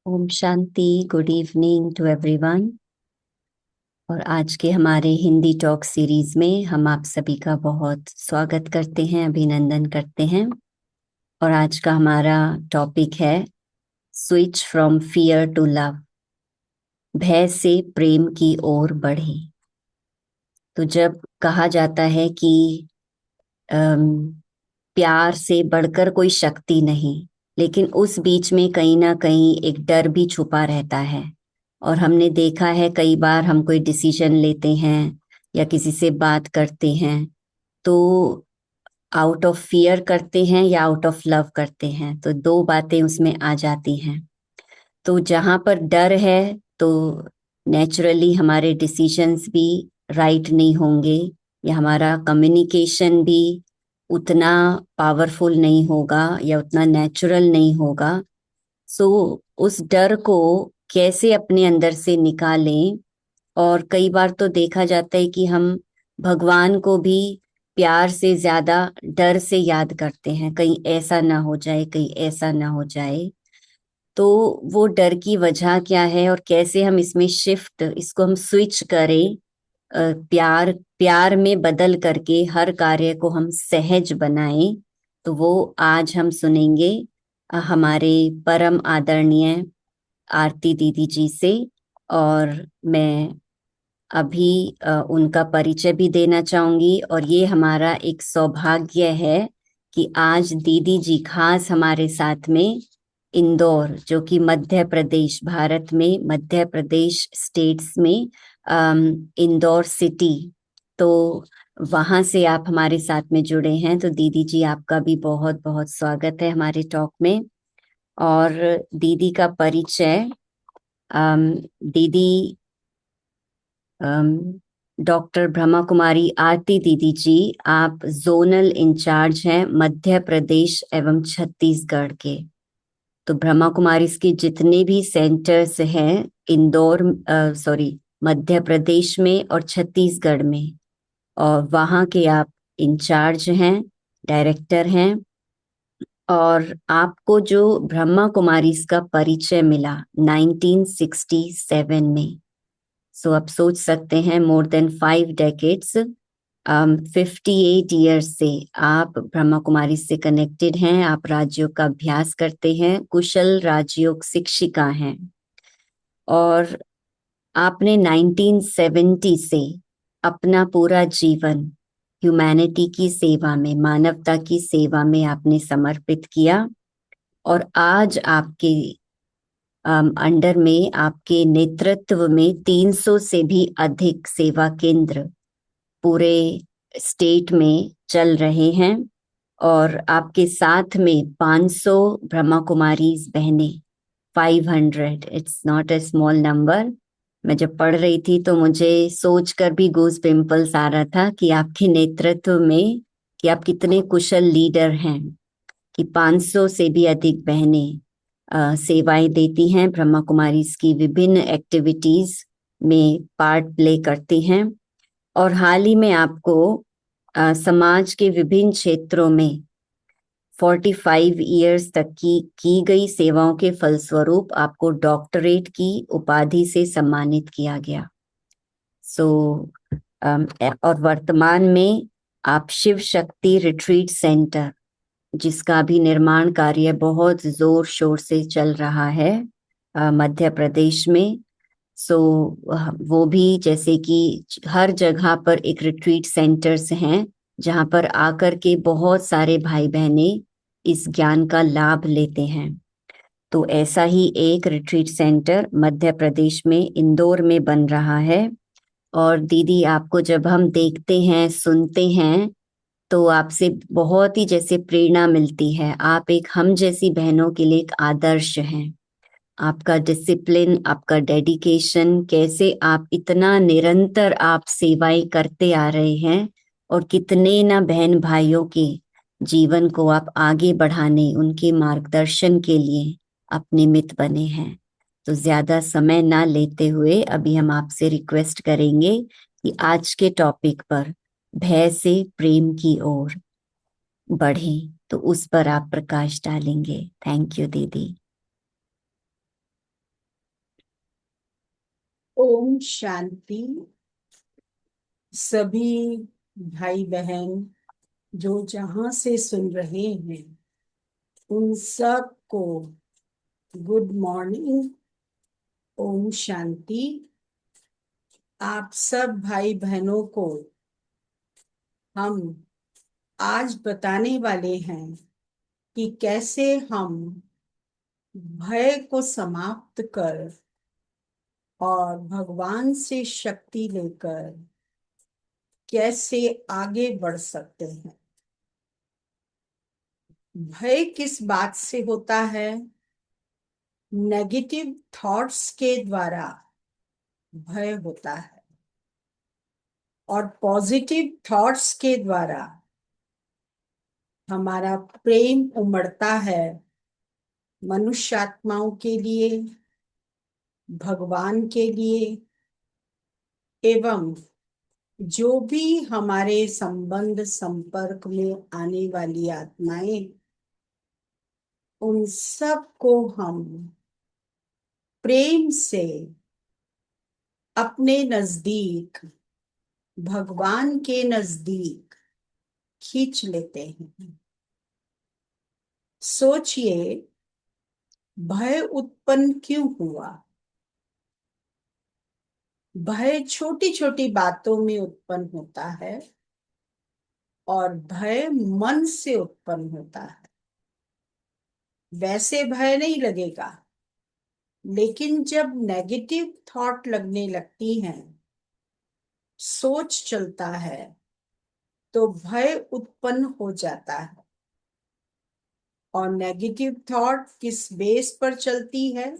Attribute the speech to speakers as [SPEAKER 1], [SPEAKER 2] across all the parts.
[SPEAKER 1] ओम शांति। Good evening to everyone. और आज के हमारे हिंदी टॉक सीरीज में हम आप सभी का बहुत स्वागत करते हैं, अभिनंदन करते हैं। और आज का हमारा टॉपिक है switch from fear to love, भय से प्रेम की ओर बढ़े। तो जब कहा जाता है कि अम, प्यार से बढ़कर कोई शक्ति नहीं, लेकिन उस बीच में कहीं ना कहीं एक डर भी छुपा रहता है। और हमने देखा है कई बार हम कोई डिसीजन लेते हैं या किसी से बात करते हैं तो आउट ऑफ फियर करते हैं या आउट ऑफ लव करते हैं, तो दो बातें उसमें आ जाती हैं। तो जहाँ पर डर है तो नेचुरली हमारे डिसीजंस भी राइट नहीं होंगे, या हमारा कम्युनिकेशन भी उतना पावरफुल नहीं होगा या उतना नेचुरल नहीं होगा। सो उस डर को कैसे अपने अंदर से निकालें। और कई बार तो देखा जाता है कि हम भगवान को भी प्यार से ज्यादा डर से याद करते हैं, कहीं ऐसा ना हो जाए, कहीं ऐसा ना हो जाए। तो वो डर की वजह क्या है और कैसे हम इसमें शिफ्ट, इसको हम स्विच करें, प्यार प्यार में बदल करके हर कार्य को हम सहज बनाएं। तो वो आज हम सुनेंगे हमारे परम आदरणीय आरती दीदी जी से। और मैं अभी उनका परिचय भी देना चाहूंगी। और ये हमारा एक सौभाग्य है कि आज दीदी जी खास हमारे साथ में इंदौर, जो कि मध्य प्रदेश, भारत में मध्य प्रदेश स्टेट्स में इंदौर सिटी, तो वहां से आप हमारे साथ में जुड़े हैं। तो दीदी जी आपका भी बहुत बहुत स्वागत है हमारे टॉक में। और दीदी का परिचय, दीदी डॉक्टर ब्रह्मा कुमारी आरती दीदी जी, आप जोनल इंचार्ज हैं मध्य प्रदेश एवं छत्तीसगढ़ के। तो ब्रह्मा कुमारी के जितने भी सेंटर्स हैं इंदौर, सॉरी, मध्य प्रदेश में और छत्तीसगढ़ में, और वहाँ के आप इंचार्ज हैं, डायरेक्टर हैं। और आपको जो ब्रह्मा कुमारी का परिचय मिला 1967 में, सो आप सोच सकते हैं मोर देन 5 डेकेड्स, 58 ईयर्स से आप ब्रह्मा कुमारी से कनेक्टेड हैं। आप राजयोग का अभ्यास करते हैं, कुशल राजयोग शिक्षिका हैं। और आपने 1970 से अपना पूरा जीवन ह्यूमैनिटी की सेवा में, मानवता की सेवा में आपने समर्पित किया। और आज आपके अंडर में, आपके नेतृत्व में 300 से भी अधिक सेवा केंद्र पूरे स्टेट में चल रहे हैं। और आपके साथ में 500 ब्रह्मा कुमारी बहनें, 500, it's not a small number. मैं जब पढ़ रही थी तो मुझे सोचकर भी गूज पिंपल्स आ रहा था कि आपके नेतृत्व में, कि आप कितने कुशल लीडर हैं, कि 500 से भी अधिक बहनें सेवाएं देती हैं, ब्रह्मा कुमारी की विभिन्न एक्टिविटीज में पार्ट प्ले करती हैं। और हाल ही में आपको समाज के विभिन्न क्षेत्रों में 45 ईयर्स तक की गई सेवाओं के फलस्वरूप आपको डॉक्टरेट की उपाधि से सम्मानित किया गया। सो और वर्तमान में आप शिव शक्ति रिट्रीट सेंटर, जिसका भी निर्माण कार्य बहुत जोर शोर से चल रहा है मध्य प्रदेश में। सो वो भी, जैसे कि हर जगह पर एक रिट्रीट सेंटर्स हैं जहां पर आकर के बहुत सारे भाई बहनें इस ज्ञान का लाभ लेते हैं। तो ऐसा ही एक रिट्रीट सेंटर मध्य प्रदेश में इंदौर में बन रहा है। और दीदी, आपको जब हम देखते हैं, सुनते हैं, तो आपसे बहुत ही जैसे प्रेरणा मिलती है। आप एक हम जैसी बहनों के लिए एक आदर्श हैं। आपका डिसिप्लिन, आपका डेडिकेशन, कैसे आप इतना निरंतर आप सेवाएं करते आ रहे हैं, और कितने ना बहन भाइयों के जीवन को आप आगे बढ़ाने, उनके मार्गदर्शन के लिए आप निमित्त बने हैं। तो ज्यादा समय ना लेते हुए अभी हम आपसे रिक्वेस्ट करेंगे कि आज के टॉपिक पर, भय से प्रेम की ओर बढ़ें, तो उस पर आप प्रकाश डालेंगे। थैंक यू दीदी।
[SPEAKER 2] ओम शांति। सभी भाई बहन जो जहां से सुन रहे हैं उन सब को गुड मॉर्निंग। ओम शांति। आप सब भाई बहनों को हम आज बताने वाले हैं कि कैसे हम भय को समाप्त कर और भगवान से शक्ति लेकर कैसे आगे बढ़ सकते हैं। भय किस बात से होता है? नेगेटिव थॉट्स के द्वारा भय होता है और पॉजिटिव थॉट्स के द्वारा हमारा प्रेम उमड़ता है मनुष्य आत्माओं के लिए, भगवान के लिए एवं जो भी हमारे संबंध संपर्क में आने वाली आत्माएं, उन सब को हम प्रेम से अपने नजदीक, भगवान के नजदीक खींच लेते हैं। सोचिए, भय उत्पन्न क्यों हुआ? भय छोटी छोटी बातों में उत्पन्न होता है और भय मन से उत्पन्न होता है। वैसे भय नहीं लगेगा, लेकिन जब नेगेटिव थॉट लगने लगती हैं, सोच चलता है, तो भय उत्पन्न हो जाता है। और नेगेटिव थॉट किस बेस पर चलती है?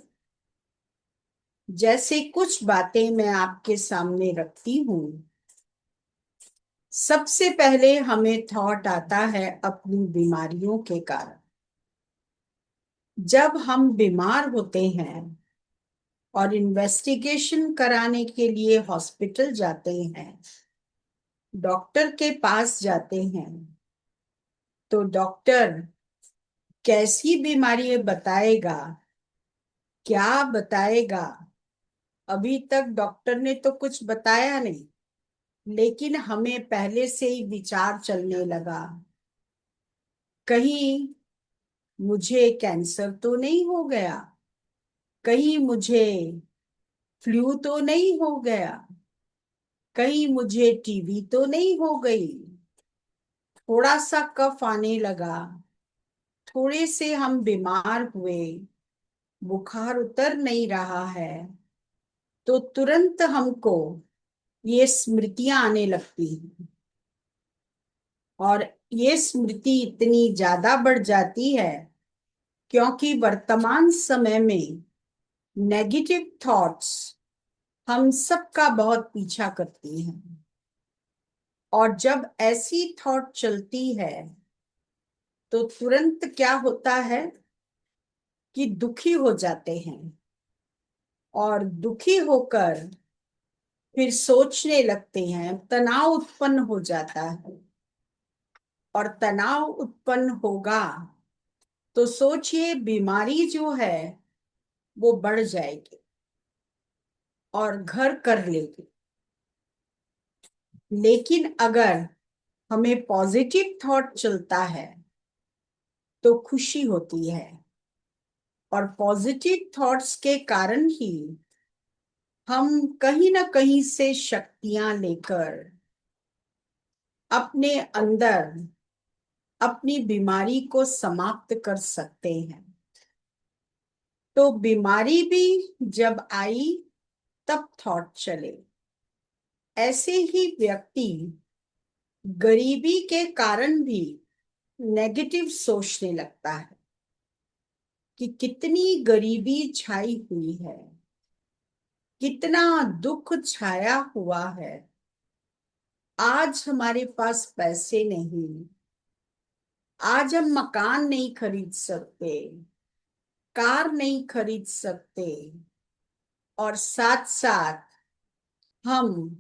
[SPEAKER 2] जैसे कुछ बातें मैं आपके सामने रखती हूं। सबसे पहले हमें थॉट आता है अपनी बीमारियों के कारण। जब हम बीमार होते हैं और इन्वेस्टिगेशन कराने के लिए हॉस्पिटल जाते हैं, डॉक्टर के पास जाते हैं, तो डॉक्टर कैसी बीमारी बताएगा, क्या बताएगा? अभी तक डॉक्टर ने तो कुछ बताया नहीं, लेकिन हमें पहले से ही विचार चलने लगा, कहीं मुझे कैंसर तो नहीं हो गया, कहीं मुझे फ्लू तो नहीं हो गया, कहीं मुझे टीबी तो नहीं हो गई। थोड़ा सा कफ आने लगा, थोड़े से हम बीमार हुए, बुखार उतर नहीं रहा है, तो तुरंत हमको ये स्मृतियां आने लगती हैं। और ये स्मृति इतनी ज्यादा बढ़ जाती है क्योंकि वर्तमान समय में नेगेटिव थॉट्स हम सबका बहुत पीछा करती हैं। और जब ऐसी थॉट चलती है तो तुरंत क्या होता है कि दुखी हो जाते हैं और दुखी होकर फिर सोचने लगते हैं, तनाव उत्पन्न हो जाता है। और तनाव उत्पन्न होगा तो सोचिए, बीमारी जो है वो बढ़ जाएगी और घर कर लेगी। लेकिन अगर हमें पॉजिटिव थॉट चलता है तो खुशी होती है। और पॉजिटिव थॉट्स के कारण ही हम कहीं ना कहीं से शक्तियां लेकर अपने अंदर अपनी बीमारी को समाप्त कर सकते हैं। तो बीमारी भी जब आई तब थॉट चले। ऐसे ही व्यक्ति गरीबी के कारण भी नेगेटिव सोचने लगता है कि कितनी गरीबी छाई हुई है, कितना दुख छाया हुआ है। आज हमारे पास पैसे नहीं, आज हम मकान नहीं खरीद सकते, कार नहीं खरीद सकते, और साथ साथ हम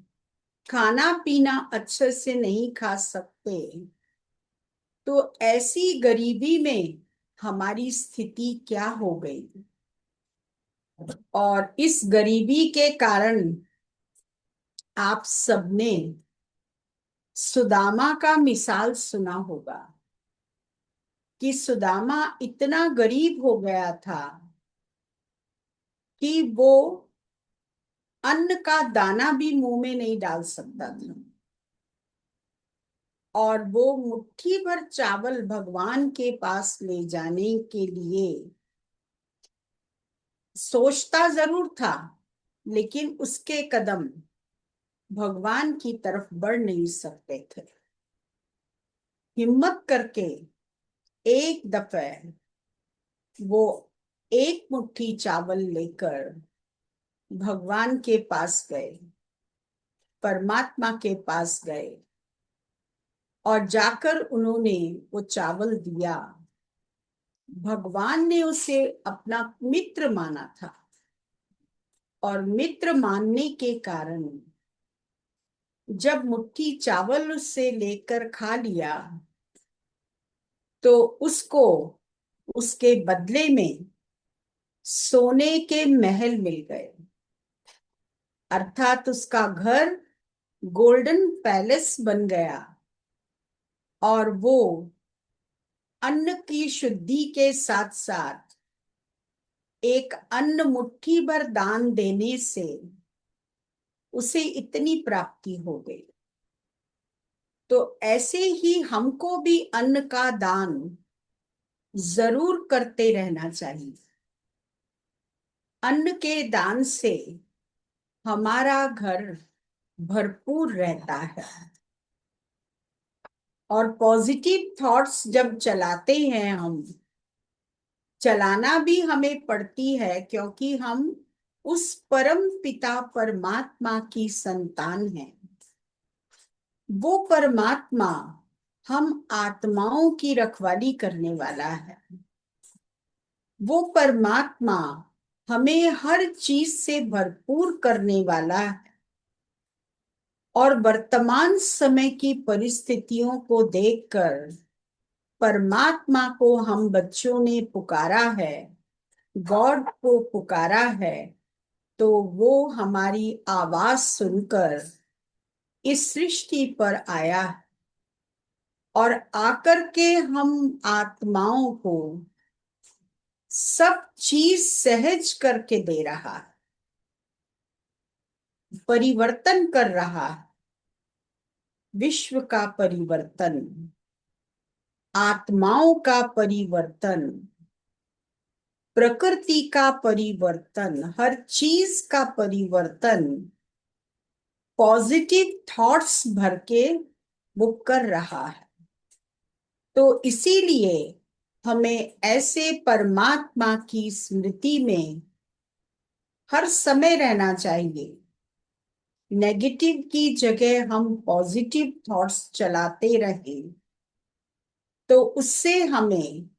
[SPEAKER 2] खाना पीना अच्छे से नहीं खा सकते। तो ऐसी गरीबी में हमारी स्थिति क्या हो गई? और इस गरीबी के कारण आप सबने सुदामा का मिसाल सुना होगा कि सुदामा इतना गरीब हो गया था कि वो अन्न का दाना भी मुंह में नहीं डाल सकता था, और वो मुट्ठी भर चावल भगवान के पास ले जाने के लिए सोचता जरूर था, लेकिन उसके कदम भगवान की तरफ बढ़ नहीं सकते थे। हिम्मत करके एक दफे वो एक मुट्ठी चावल लेकर भगवान के पास गए, परमात्मा के पास गए, और जाकर उन्होंने वो चावल दिया। भगवान ने उसे अपना मित्र माना था, और मित्र मानने के कारण जब मुट्ठी चावल उससे लेकर खा लिया तो उसको उसके बदले में सोने के महल मिल गए, अर्थात उसका घर गोल्डन पैलेस बन गया। और वो अन्न की शुद्धि के साथ साथ एक अन्न मुट्ठी भर दान देने से उसे इतनी प्राप्ति हो गई। तो ऐसे ही हमको भी अन्न का दान जरूर करते रहना चाहिए। अन्न के दान से हमारा घर भरपूर रहता है, और पॉजिटिव थॉट्स जब चलाते हैं हम, चलाना भी हमें पड़ती है, क्योंकि हम उस परम पिता परमात्मा की संतान हैं। वो परमात्मा हम आत्माओं की रखवाली करने वाला है। वो परमात्मा हमें हर चीज से भरपूर करने वाला है। और वर्तमान समय की परिस्थितियों को देखकर परमात्मा को हम बच्चों ने पुकारा है, गॉड को पुकारा है, तो वो हमारी आवाज सुनकर इस सृष्टि पर आया है, और आकर के हम आत्माओं को सब चीज सहज करके दे रहा है, परिवर्तन कर रहा है। विश्व का परिवर्तन, आत्माओं का परिवर्तन, प्रकृति का परिवर्तन, हर चीज का परिवर्तन पॉजिटिव थॉट्स भर के वो कर रहा है। तो इसीलिए हमें ऐसे परमात्मा की स्मृति में हर समय रहना चाहिए। नेगेटिव की जगह हम पॉजिटिव थॉट्स चलाते रहे तो उससे हमें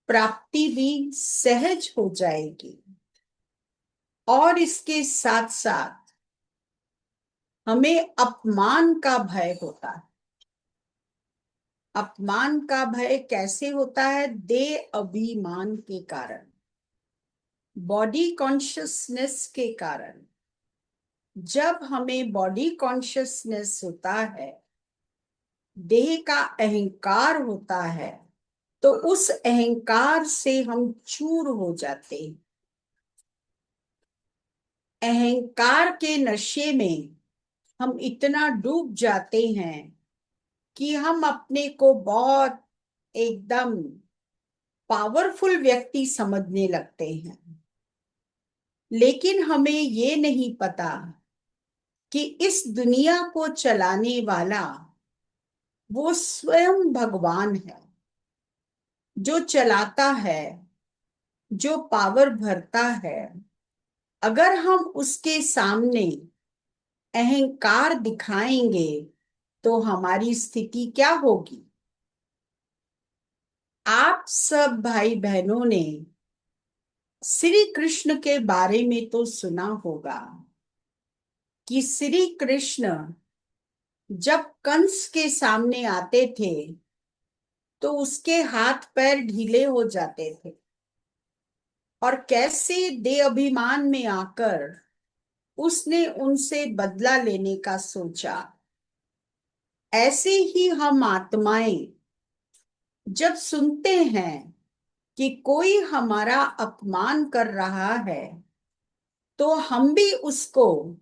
[SPEAKER 2] प्राप्ति भी सहज हो जाएगी। और इसके साथ साथ हमें अपमान का भय होता है। अपमान का भय कैसे होता है? देह अभिमान के कारण, बॉडी कॉन्शियसनेस के कारण। जब हमें बॉडी कॉन्शियसनेस होता है, देह का अहंकार होता है, तो उस अहंकार से हम चूर हो जाते हैं। अहंकार के नशे में हम इतना डूब जाते हैं कि हम अपने को बहुत एकदम पावरफुल व्यक्ति समझने लगते हैं। लेकिन हमें ये नहीं पता कि इस दुनिया को चलाने वाला वो स्वयं भगवान है, जो चलाता है, जो पावर भरता है। अगर हम उसके सामने अहंकार दिखाएंगे तो हमारी स्थिति क्या होगी? आप सब भाई बहनों ने श्री कृष्ण के बारे में तो सुना होगा कि श्री कृष्ण जब कंस के सामने आते थे तो उसके हाथ पैर ढीले हो जाते थे। और कैसे दे अभिमान में आकर उसने उनसे बदला लेने का सोचा। ऐसे ही हम आत्माएं जब सुनते हैं कि कोई हमारा अपमान कर रहा है, तो हम भी उसको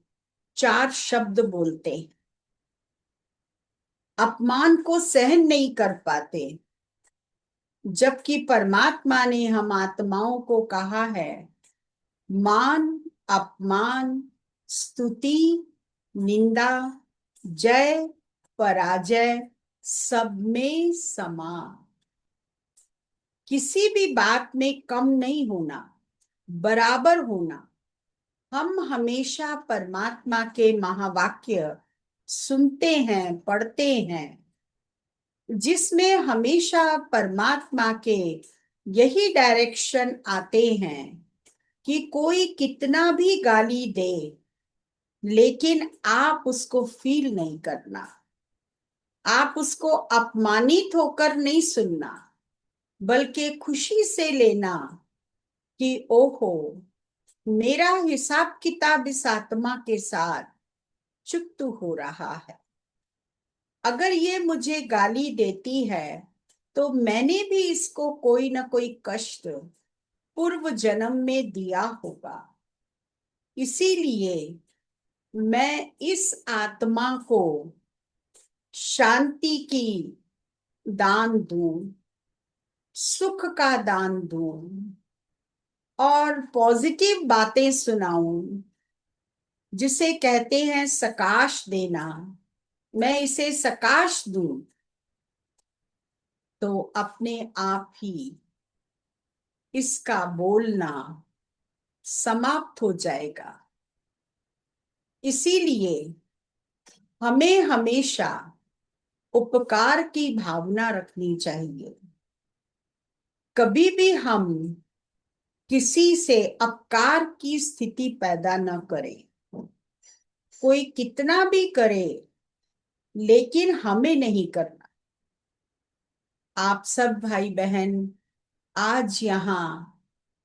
[SPEAKER 2] चार शब्द बोलते हैं। अपमान को सहन नहीं कर पाते, जबकि परमात्मा ने हम आत्माओं को कहा है, मान, अपमान, स्तुति, निंदा, जय, पराजय सब में समान। किसी भी बात में कम नहीं होना, बराबर होना। हम हमेशा परमात्मा के महावाक्य सुनते हैं, पढ़ते हैं, जिसमें हमेशा परमात्मा के यही डायरेक्शन आते हैं कि कोई कितना भी गाली दे, लेकिन आप उसको फील नहीं करना, आप उसको अपमानित होकर नहीं सुनना, बल्कि खुशी से लेना कि ओहो, मेरा हिसाब किताब इस आत्मा के साथ चुकता हो रहा है। अगर ये मुझे गाली देती है, तो मैंने भी इसको कोई ना कोई कष्ट पूर्व जन्म में दिया होगा। इसीलिए मैं इस आत्मा को शांति की दान दूं, सुख का दान दूं और पॉजिटिव बातें सुनाऊं, जिसे कहते हैं सकाश देना। मैं इसे सकाश दूं, तो अपने आप ही इसका बोलना समाप्त हो जाएगा। इसीलिए हमें हमेशा उपकार की भावना रखनी चाहिए। कभी भी हम किसी से अपकार की स्थिति पैदा न करें। कोई कितना भी करे, लेकिन हमें नहीं करना। आप सब भाई बहन आज यहाँ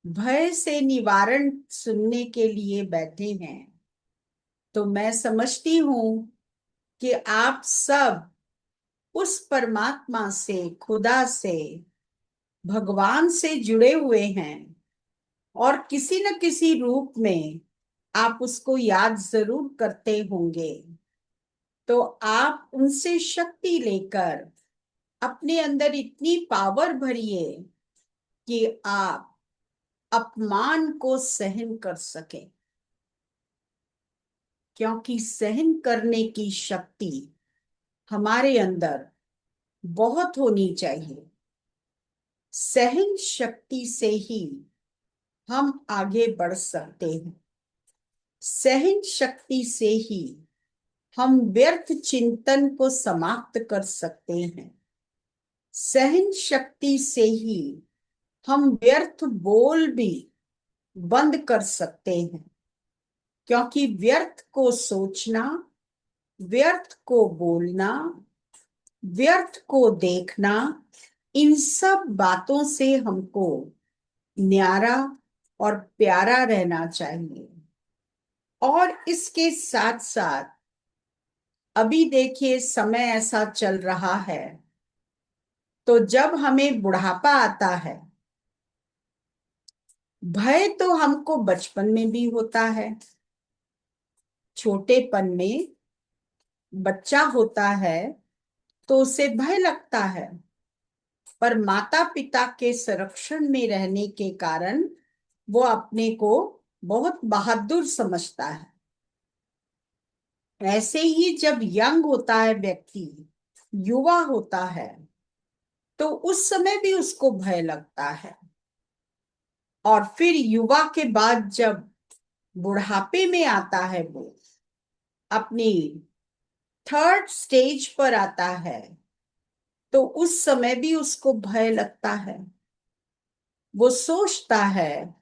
[SPEAKER 2] भय से निवारण सुनने के लिए बैठे हैं, तो मैं समझती हूँ कि आप सब उस परमात्मा से, खुदा से, भगवान से जुड़े हुए हैं और किसी न किसी रूप में आप उसको याद जरूर करते होंगे। तो आप उनसे शक्ति लेकर अपने अंदर इतनी पावर भरिए कि आप अपमान को सहन कर सकें, क्योंकि सहन करने की शक्ति हमारे अंदर बहुत होनी चाहिए। सहन शक्ति से ही हम आगे बढ़ सकते हैं। सहन शक्ति से ही हम व्यर्थ चिंतन को समाप्त कर सकते हैं। सहन शक्ति से ही हम व्यर्थ बोल भी बंद कर सकते हैं, क्योंकि व्यर्थ को सोचना, व्यर्थ को बोलना, व्यर्थ को देखना, इन सब बातों से हमको न्यारा और प्यारा रहना चाहिए। और इसके साथ साथ अभी देखिए समय ऐसा चल रहा है, तो जब हमें बुढ़ापा आता है, भय तो हमको बचपन में भी होता है। छोटेपन में बच्चा होता है तो उसे भय लगता है, पर माता पिता के संरक्षण में रहने के कारण वो अपने को बहुत बहादुर समझता है। ऐसे ही जब यंग होता है व्यक्ति, युवा होता है, तो उस समय भी उसको भय लगता है। और फिर युवा के बाद जब बुढ़ापे में आता है, वो अपनी थर्ड स्टेज पर आता है, तो उस समय भी उसको भय लगता है। वो सोचता है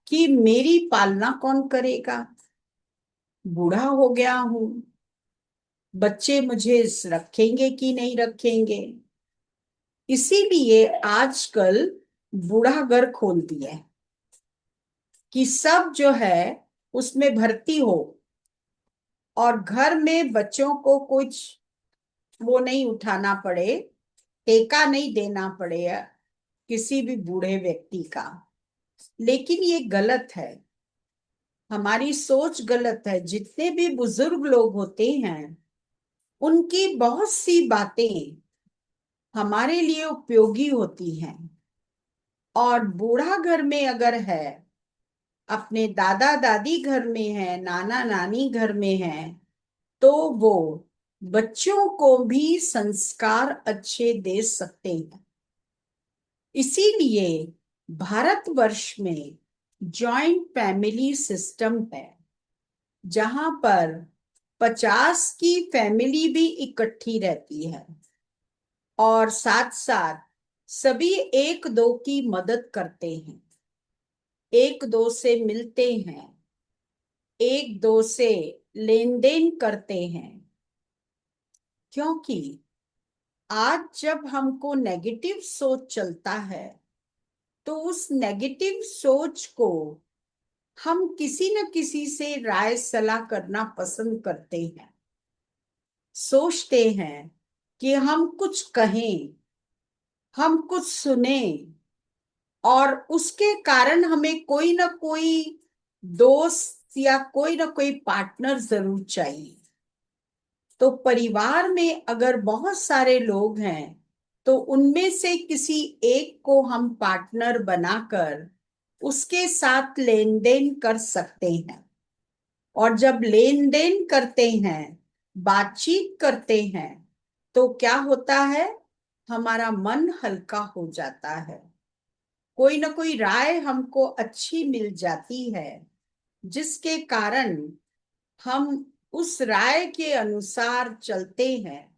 [SPEAKER 2] कि मेरी पालना कौन करेगा, बूढ़ा हो गया हूं, बच्चे मुझे रखेंगे कि नहीं रखेंगे। इसीलिए आजकल बूढ़ा घर खोल दिया है। कि सब जो है उसमें भर्ती हो, और घर में बच्चों को कुछ वो नहीं उठाना पड़े, टेका नहीं देना पड़े किसी भी बूढ़े व्यक्ति का। लेकिन ये गलत है, हमारी सोच गलत है। जितने भी बुजुर्ग लोग होते हैं उनकी बहुत सी बातें हमारे लिए उपयोगी होती हैं। और बूढ़ा घर में अगर है, अपने दादा दादी घर में है, नाना नानी घर में है, तो वो बच्चों को भी संस्कार अच्छे दे सकते हैं। इसीलिए भारतवर्ष में जॉइंट फैमिली सिस्टम है, जहां पर 50 की फैमिली भी इकट्ठी रहती है, और साथ साथ सभी एक दो की मदद करते हैं, एक दो से मिलते हैं, एक दो से लेन देन करते हैं। क्योंकि आज जब हमको नेगेटिव सोच चलता है, तो उस नेगेटिव सोच को हम किसी न किसी से राय सलाह करना पसंद करते हैं। सोचते हैं कि हम कुछ कहें, हम कुछ सुने, और उसके कारण हमें कोई ना कोई दोस्त या कोई ना कोई पार्टनर जरूर चाहिए। तो परिवार में अगर बहुत सारे लोग हैं, तो उनमें से किसी एक को हम पार्टनर बनाकर उसके साथ लेन देन कर सकते हैं। और जब लेन देन करते हैं, बातचीत करते हैं, तो क्या होता है, हमारा मन हल्का हो जाता है। कोई ना कोई राय हमको अच्छी मिल जाती है, जिसके कारण हम उस राय के अनुसार चलते हैं,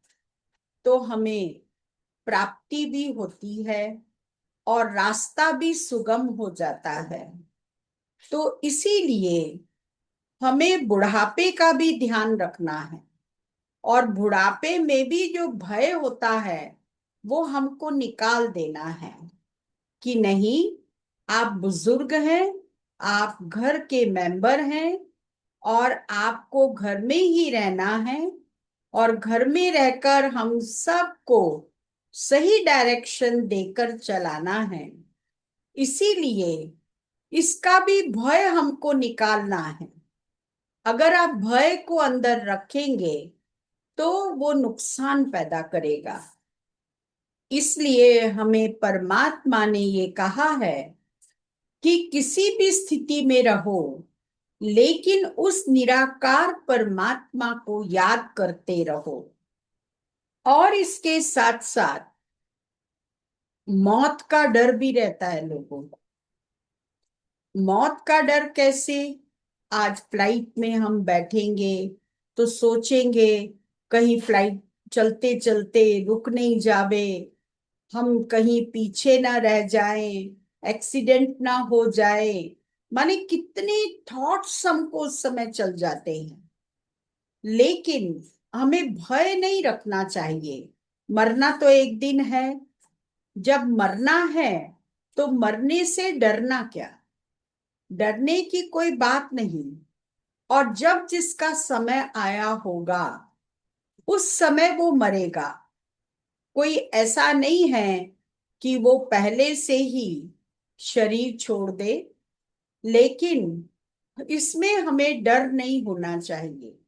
[SPEAKER 2] तो हमें प्राप्ति भी होती है और रास्ता भी सुगम हो जाता है। तो इसीलिए हमें बुढ़ापे का भी ध्यान रखना है। और बुढ़ापे में भी जो भय होता है वो हमको निकाल देना है, कि नहीं, आप बुजुर्ग हैं, आप घर के मेंबर हैं, और आपको घर में ही रहना है, और घर में रहकर हम सबको सही डायरेक्शन देकर चलाना है। इसीलिए इसका भी भय हमको निकालना है। अगर आप भय को अंदर रखेंगे तो वो नुकसान पैदा करेगा। इसलिए हमें परमात्मा ने ये कहा है कि किसी भी स्थिति में रहो, लेकिन उस निराकार परमात्मा को याद करते रहो। और इसके साथ साथ मौत का डर भी रहता है लोगों को। मौत का डर कैसे? आज फ्लाइट में हम बैठेंगे तो सोचेंगे कहीं फ्लाइट चलते चलते रुक नहीं जावे, हम कहीं पीछे ना रह जाएं, एक्सीडेंट ना हो जाए। माने कितने थॉट्स हमको उस समय चल जाते हैं। लेकिन हमें भय नहीं रखना चाहिए। मरना तो एक दिन है। जब मरना है तो मरने से डरना क्या? डरने की कोई बात नहीं। और जब जिसका समय आया होगा उस समय वो मरेगा। कोई ऐसा नहीं है कि वो पहले से ही शरीर छोड़ दे। लेकिन इसमें हमें डर नहीं होना चाहिए।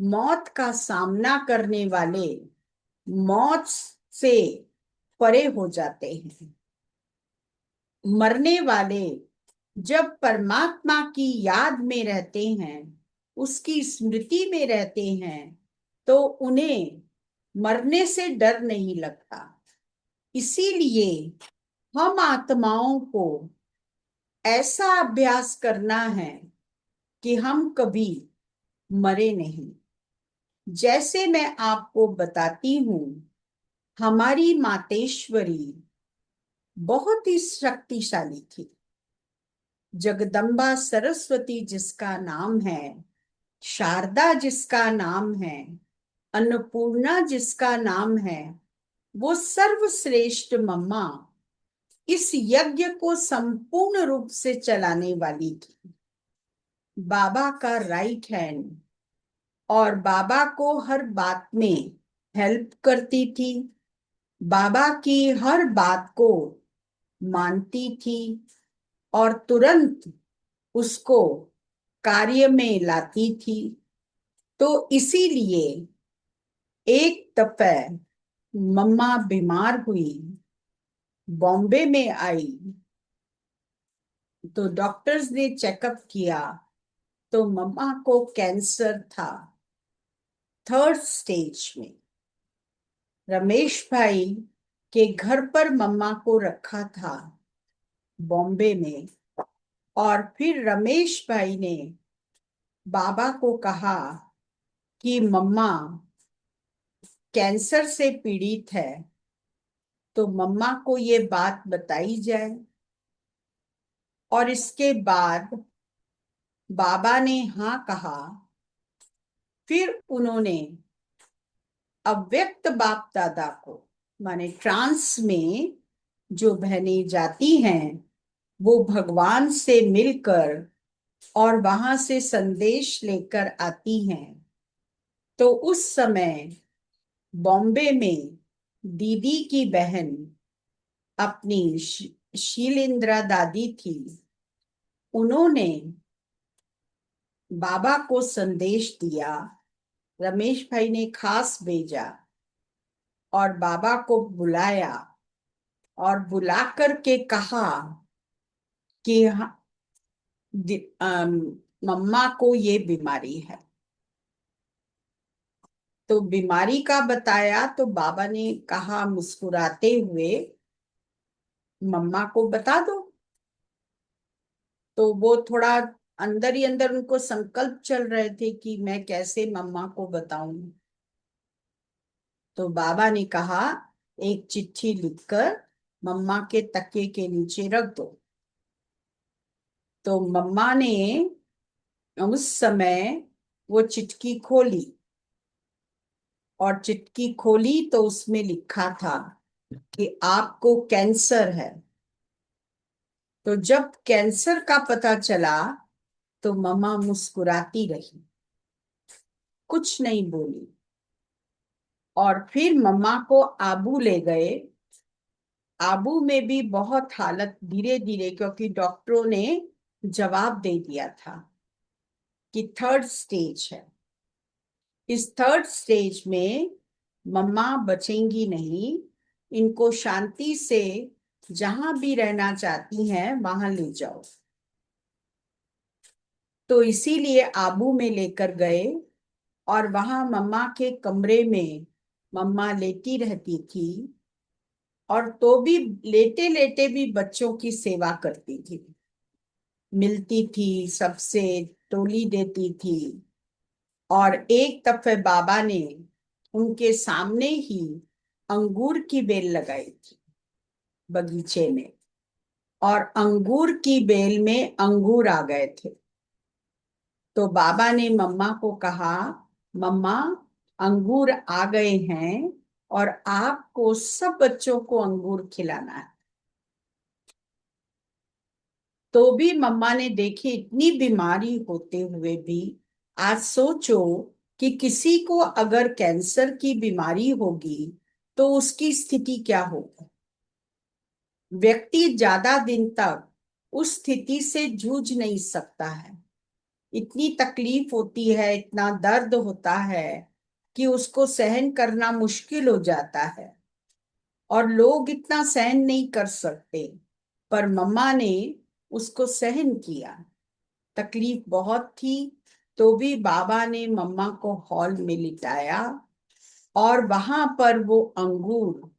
[SPEAKER 2] मौत का सामना करने वाले मौत से परे हो जाते हैं। मरने वाले जब परमात्मा की याद में रहते हैं, उसकी स्मृति में रहते हैं, तो उन्हें मरने से डर नहीं लगता। इसीलिए हम आत्माओं को ऐसा अभ्यास करना है कि हम कभी मरे नहीं। जैसे मैं आपको बताती हूँ, हमारी मातेश्वरी बहुत ही शक्तिशाली थी। जगदम्बा सरस्वती जिसका नाम है, शारदा जिसका नाम है, अन्नपूर्णा जिसका नाम है, वो सर्वश्रेष्ठ मम्मा इस यज्ञ को संपूर्ण रूप से चलाने वाली थी, बाबा का राइट हैंड, और बाबा को हर बात में हेल्प करती थी, बाबा की हर बात को मानती थी और तुरंत उसको कार्य में लाती थी। तो इसीलिए एक दफे मम्मा बीमार हुई, बॉम्बे में आई, तो डॉक्टर्स ने चेकअप किया तो मम्मा को कैंसर था, 3rd स्टेज में। रमेश भाई के घर पर मम्मा को रखा था बॉम्बे में, और फिर रमेश भाई ने बाबा को कहा कि मम्मा कैंसर से पीड़ित है, तो मम्मा को ये बात बताई जाए। और इसके बाद बाबा ने हाँ कहा। फिर उन्होंने अव्यक्त बाप दादा को, माने ट्रांस में जो बहनें जाती हैं वो भगवान से मिलकर और वहां से संदेश लेकर आती हैं। तो उस समय बॉम्बे में दीदी की बहन अपनी शीलेंद्रा दादी थी, उन्होंने बाबा को संदेश दिया, रमेश भाई ने खास भेजा और बाबा को बुलाया और बुला करके कहा कि मम्मा को ये बीमारी है। तो बीमारी का बताया तो बाबा ने कहा मुस्कुराते हुए, मम्मा को बता दो। तो वो थोड़ा अंदर ही अंदर उनको संकल्प चल रहे थे कि मैं कैसे मम्मा को बताऊं। तो बाबा ने कहा एक चिट्ठी लिखकर मम्मा के तकिए के नीचे रख दो। तो मम्मा ने उस समय वो चिट्ठी खोली, और चिट्ठी खोली तो उसमें लिखा था कि आपको कैंसर है। तो जब कैंसर का पता चला तो मम्मा मुस्कुराती रही, कुछ नहीं बोली। और फिर मम्मा को आबू ले गए। आबू में भी बहुत हालत धीरे धीरे, क्योंकि डॉक्टरों ने जवाब दे दिया था कि 3rd स्टेज है। इस 3rd स्टेज में मम्मा बचेंगी नहीं, इनको शांति से जहां भी रहना चाहती हैं वहां ले जाओ। तो इसीलिए आबू में लेकर गए, और वहां मम्मा के कमरे में मम्मा लेटी रहती थी, और तो भी लेटे लेटे भी बच्चों की सेवा करती थी, मिलती थी सबसे, टोली देती थी। और एक दफे बाबा ने उनके सामने ही अंगूर की बेल लगाई थी बगीचे में, और अंगूर की बेल में अंगूर आ गए थे। तो बाबा ने मम्मा को कहा, मम्मा अंगूर आ गए हैं और आपको सब बच्चों को अंगूर खिलाना है। तो भी मम्मा ने देखी, इतनी बीमारी होते हुए भी। आज सोचो कि किसी को अगर कैंसर की बीमारी होगी तो उसकी स्थिति क्या होगी। व्यक्ति ज्यादा दिन तक उस स्थिति से जूझ नहीं सकता है, इतनी तकलीफ होती है, इतना दर्द होता है कि उसको सहन करना मुश्किल हो जाता है, और लोग इतना सहन नहीं कर सकते। पर मम्मा ने उसको सहन किया, तकलीफ बहुत थी, तो भी बाबा ने मम्मा को हॉल में लिटाया और वहां पर वो अंगूर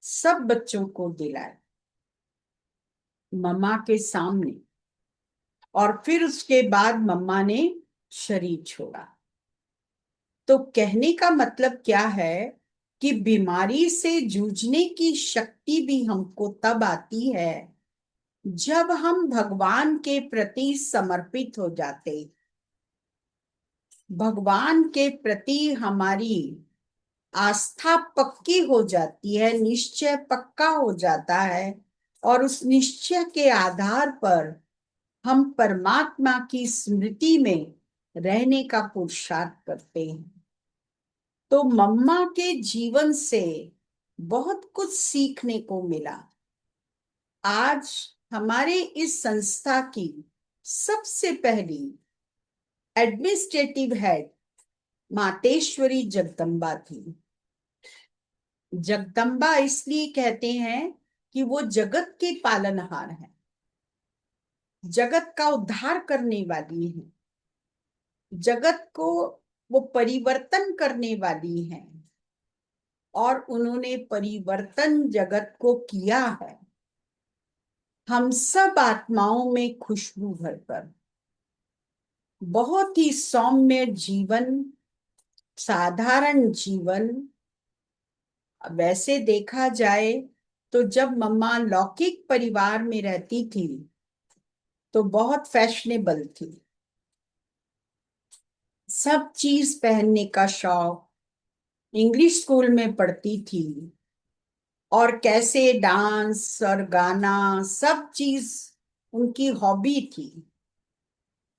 [SPEAKER 2] सब बच्चों को दिलाए मम्मा के सामने। और फिर उसके बाद मम्मा ने शरीर छोड़ा। तो कहने का मतलब क्या है कि बीमारी से जूझने की शक्ति भी हमको तब आती है जब हम भगवान के प्रति समर्पित हो जाते, भगवान के प्रति हमारी आस्था पक्की हो जाती है, निश्चय पक्का हो जाता है और उस निश्चय के आधार पर हम परमात्मा की स्मृति में रहने का पुरुषार्थ करते हैं। तो मम्मा के जीवन से बहुत कुछ सीखने को मिला। आज हमारे इस संस्था की सबसे पहली एडमिनिस्ट्रेटिव हेड मातेश्वरी जगदम्बा थी। जगदम्बा इसलिए कहते हैं कि वो जगत के पालनहार हैं, जगत का उद्धार करने वाली हैं, जगत को वो परिवर्तन करने वाली हैं, और उन्होंने परिवर्तन जगत को किया है हम सब आत्माओं में खुशबू भरकर। बहुत ही सौम्य जीवन, साधारण जीवन। वैसे देखा जाए तो जब मम्मा लौकिक परिवार में रहती थी तो बहुत फैशनेबल थी, सब चीज पहनने का शौक, इंग्लिश स्कूल में पढ़ती थी, और कैसे डांस और गाना सब चीज उनकी हॉबी थी।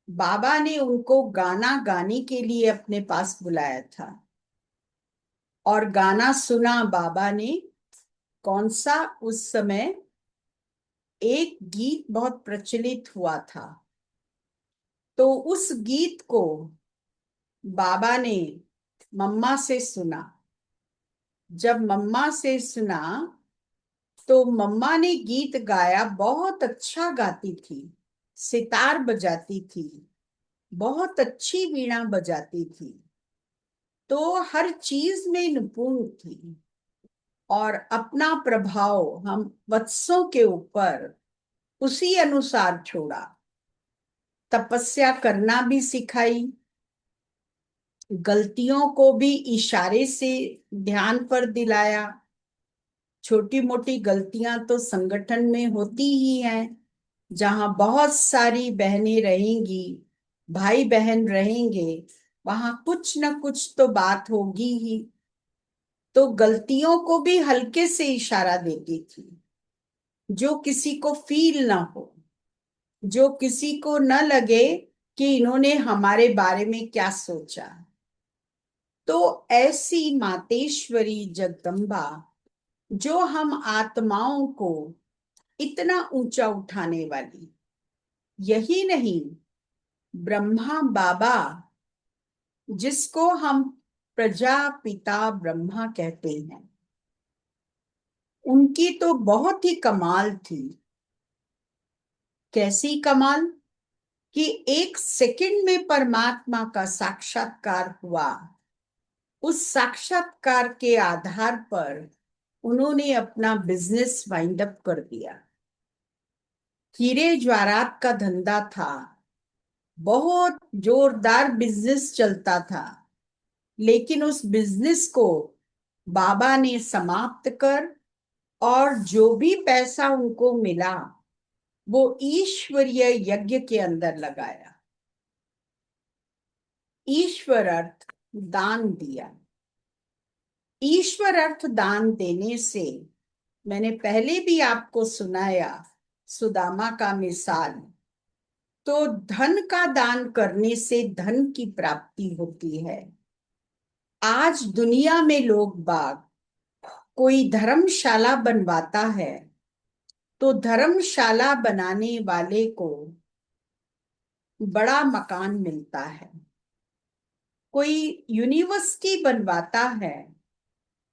[SPEAKER 2] बाबा ने उनको गाना गाने के लिए अपने पास बुलाया था, और गाना सुना बाबा ने। कौन सा? उस समय एक गीत बहुत प्रचलित हुआ था, तो उस गीत को बाबा ने मम्मा से सुना। जब मम्मा से सुना तो मम्मा ने गीत गाया, बहुत अच्छा गाती थी, सितार बजाती थी, बहुत अच्छी वीणा बजाती थी, तो हर चीज में निपुण थी। और अपना प्रभाव हम वत्सों के ऊपर उसी अनुसार छोड़ा। तपस्या करना भी सिखाई, गलतियों को भी इशारे से ध्यान पर दिलाया। छोटी मोटी गलतियां तो संगठन में होती ही हैं, जहां बहुत सारी बहनें रहेंगी, भाई बहन रहेंगे, वहां कुछ ना कुछ तो बात होगी ही। तो गलतियों को भी हल्के से इशारा देती थी, जो किसी को फील ना हो, जो किसी को न लगे कि इन्होंने हमारे बारे में क्या सोचा। तो ऐसी मातेश्वरी जगदम्बा, जो हम आत्माओं को इतना ऊंचा उठाने वाली। यही नहीं, ब्रह्मा बाबा, जिसको हम प्रजापिता ब्रह्मा कहते हैं, उनकी तो बहुत ही कमाल थी। कैसी कमाल? कि एक सेकंड में परमात्मा का साक्षात्कार हुआ। उस साक्षात्कार के आधार पर उन्होंने अपना बिजनेस वाइंड अप कर दिया। हीरे ज्वारात का धंधा था, बहुत जोरदार बिजनेस चलता था, लेकिन उस बिजनेस को बाबा ने समाप्त कर, और जो भी पैसा उनको मिला वो ईश्वरीय यज्ञ के अंदर लगाया। ईश्वर अर्थ दान दिया। ईश्वर अर्थ दान देने से, मैंने पहले भी आपको सुनाया सुदामा का मिसाल, तो धन का दान करने से धन की प्राप्ति होती है। आज दुनिया में लोग बाग, कोई धर्मशाला बनवाता है तो धर्मशाला बनाने वाले को बड़ा मकान मिलता है। कोई यूनिवर्सिटी बनवाता है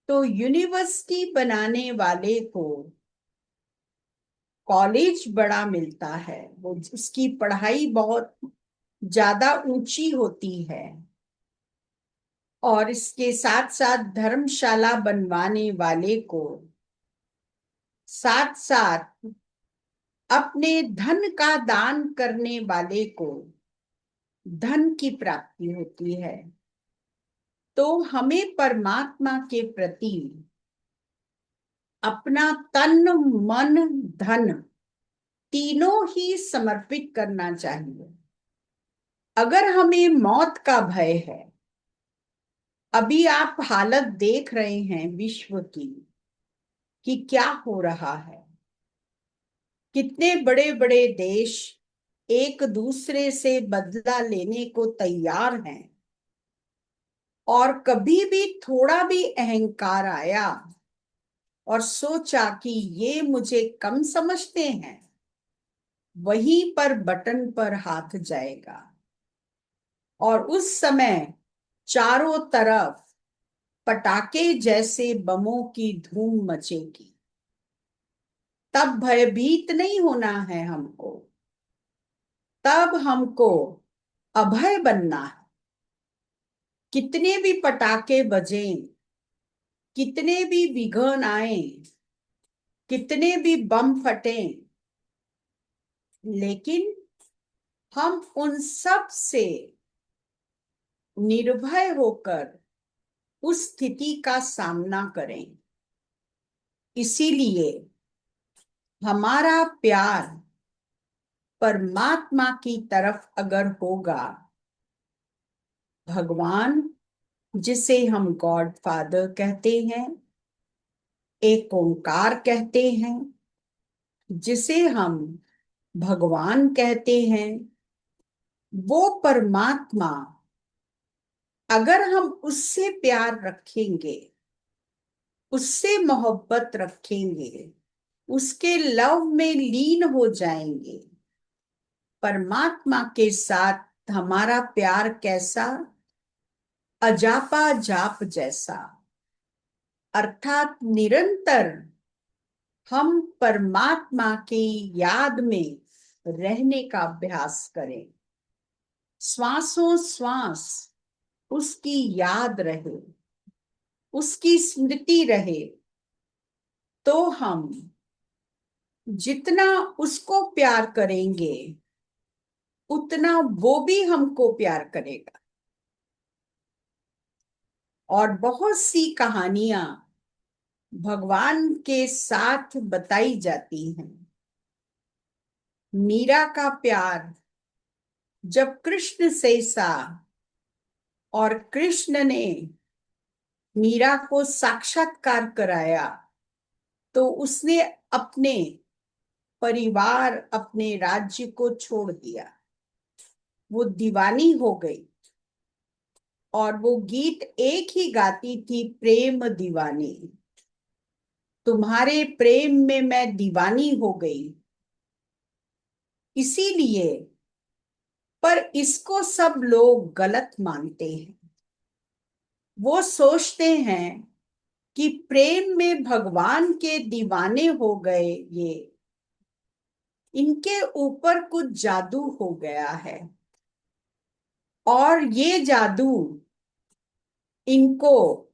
[SPEAKER 2] तो यूनिवर्सिटी बनाने वाले को कॉलेज बड़ा मिलता है, वो उसकी पढ़ाई बहुत ज्यादा ऊंची होती है। और इसके साथ साथ धर्मशाला बनवाने वाले को साथ साथ अपने धन का दान करने वाले को धन की प्राप्ति होती है। तो हमें परमात्मा के प्रति अपना तन मन धन तीनों ही समर्पित करना चाहिए। अगर हमें मौत का भय है, अभी आप हालत देख रहे हैं विश्व की कि क्या हो रहा है, कितने बड़े बड़े देश एक दूसरे से बदला लेने को तैयार हैं, और कभी भी थोड़ा भी अहंकार आया और सोचा कि ये मुझे कम समझते हैं, वहीं पर बटन पर हाथ जाएगा और उस समय चारों तरफ पटाखे जैसे बमों की धूम मचेगी। तब भयभीत नहीं होना है हमको, तब हमको अभय बनना है। कितने भी पटाखे बजें, कितने भी विघ्न आए, कितने भी बम फटें, लेकिन हम उन सब से निर्भय होकर उस स्थिति का सामना करें। इसीलिए हमारा प्यार परमात्मा की तरफ अगर होगा, भगवान जिसे हम गॉड फादर कहते हैं, एक ओंकार कहते हैं, जिसे हम भगवान कहते हैं, वो परमात्मा अगर हम उससे प्यार रखेंगे, उससे मोहब्बत रखेंगे, उसके लव में लीन हो जाएंगे। परमात्मा के साथ हमारा प्यार कैसा? अजापा जाप जैसा, अर्थात निरंतर हम परमात्मा की याद में रहने का अभ्यास करें। श्वासों श्वास उसकी याद रहे, उसकी स्मृति रहे, तो हम जितना उसको प्यार करेंगे, उतना वो भी हमको प्यार करेगा। और बहुत सी कहानियां भगवान के साथ बताई जाती हैं। मीरा का प्यार जब कृष्ण से सा और कृष्ण ने मीरा को साक्षात्कार कराया, तो उसने अपने परिवार, अपने राज्य को छोड़ दिया। वो दीवानी हो गई और वो गीत एक ही गाती थी, प्रेम दीवानी। तुम्हारे प्रेम में मैं दीवानी हो गई। इसीलिए, पर इसको सब लोग गलत मानते हैं। वो सोचते हैं कि प्रेम में भगवान के दीवाने हो गए, ये इनके ऊपर कुछ जादू हो गया है और ये जादू इनको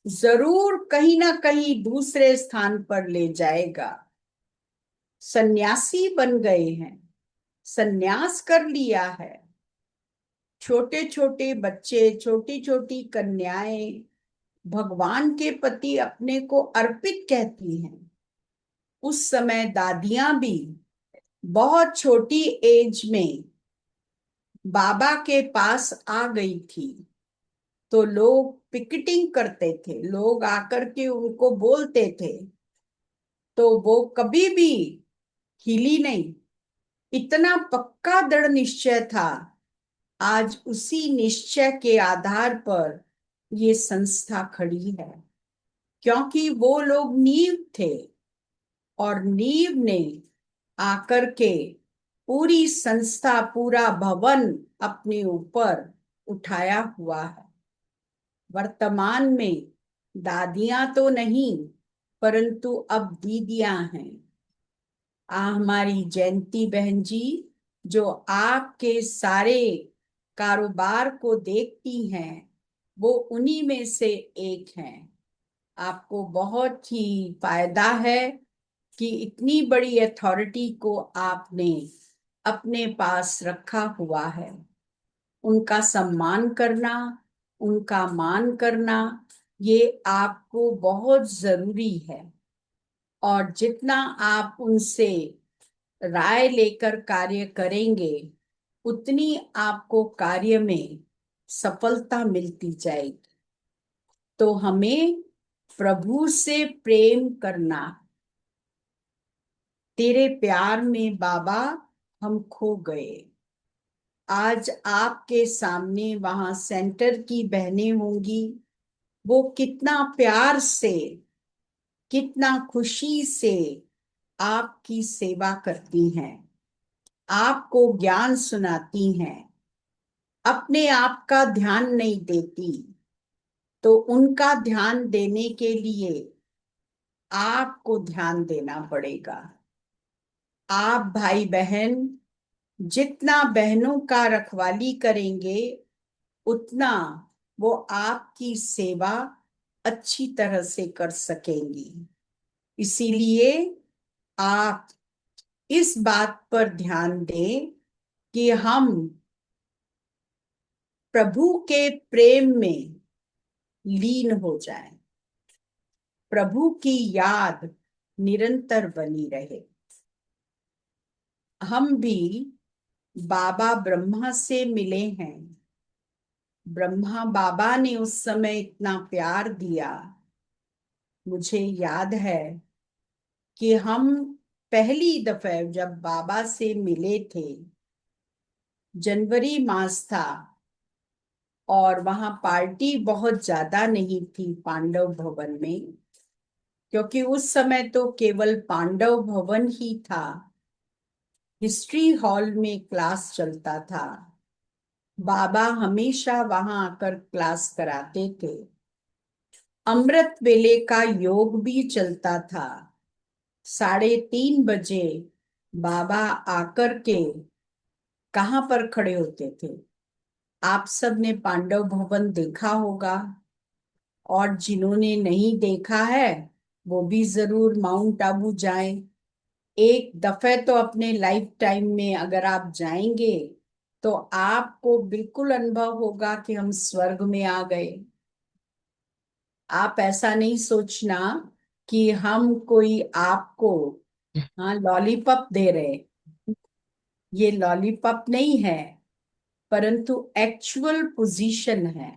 [SPEAKER 2] जरूर कहीं ना कहीं दूसरे स्थान पर ले जाएगा। सन्यासी बन गए हैं, सन्यास कर लिया है। छोटे छोटे बच्चे, छोटी छोटी कन्याएं भगवान के प्रति अपने को अर्पित कहती हैं। उस समय दादियां भी बहुत छोटी एज में बाबा के पास आ गई थी, तो लोग पिकेटिंग करते थे, लोग आकर के उनको बोलते थे, तो वो कभी भी हिली नहीं। इतना पक्का दृढ़ निश्चय था। आज उसी निश्चय के आधार पर ये संस्था खड़ी है, क्योंकि वो लोग नींव थे और नींव ने आकर के पूरी संस्था, पूरा भवन अपने ऊपर उठाया हुआ है। वर्तमान में दादियां तो नहीं, परंतु अब दीदियां हैं। हमारी जयंती बहन जी, जो आपके सारे कारोबार को देखती हैं, वो उन्हीं में से एक हैं। आपको बहुत ही फायदा है कि इतनी बड़ी अथॉरिटी को आपने अपने पास रखा हुआ है। उनका सम्मान करना, उनका मान करना, ये आपको बहुत जरूरी है। और जितना आप उनसे राय लेकर कार्य करेंगे, उतनी आपको कार्य में सफलता मिलती जाएगी। तो हमें प्रभु से प्रेम करना, तेरे प्यार में बाबा हम खो गए। आज आपके सामने वहां सेंटर की बहनें होंगी, वो कितना प्यार से, कितना खुशी से आपकी सेवा करती हैं, आपको ज्ञान सुनाती हैं, अपने आप का ध्यान नहीं देती। तो उनका ध्यान देने के लिए आपको ध्यान देना पड़ेगा। आप भाई बहन जितना बहनों का रखवाली करेंगे, उतना वो आपकी सेवा अच्छी तरह से कर सकेंगी। इसीलिए आप इस बात पर ध्यान दें कि हम प्रभु के प्रेम में लीन हो जाएं, प्रभु की याद निरंतर बनी रहे। हम भी बाबा ब्रह्मा से मिले हैं। ब्रह्मा बाबा ने उस समय इतना प्यार दिया। मुझे याद है कि हम पहली दफे जब बाबा से मिले थे, जनवरी मास था और वहां पार्टी बहुत ज्यादा नहीं थी पांडव भवन में, क्योंकि उस समय तो केवल पांडव भवन ही था। हिस्ट्री हॉल में क्लास चलता था। बाबा हमेशा वहां आकर क्लास कराते थे। अमृत वेले का योग भी चलता था। 3:30 बजे बाबा आकर के कहाँ पर खड़े होते थे? आप सब ने पांडव भवन देखा होगा, और जिन्होंने नहीं देखा है वो भी जरूर माउंट आबू जाएं। एक दफे तो अपने लाइफ टाइम में अगर आप जाएंगे तो आपको बिल्कुल अनुभव होगा कि हम स्वर्ग में आ गए। आप ऐसा नहीं सोचना कि हम कोई आपको, हाँ, लॉलीपॉप दे रहे। ये लॉलीपॉप नहीं है, परंतु एक्चुअल पोजीशन है।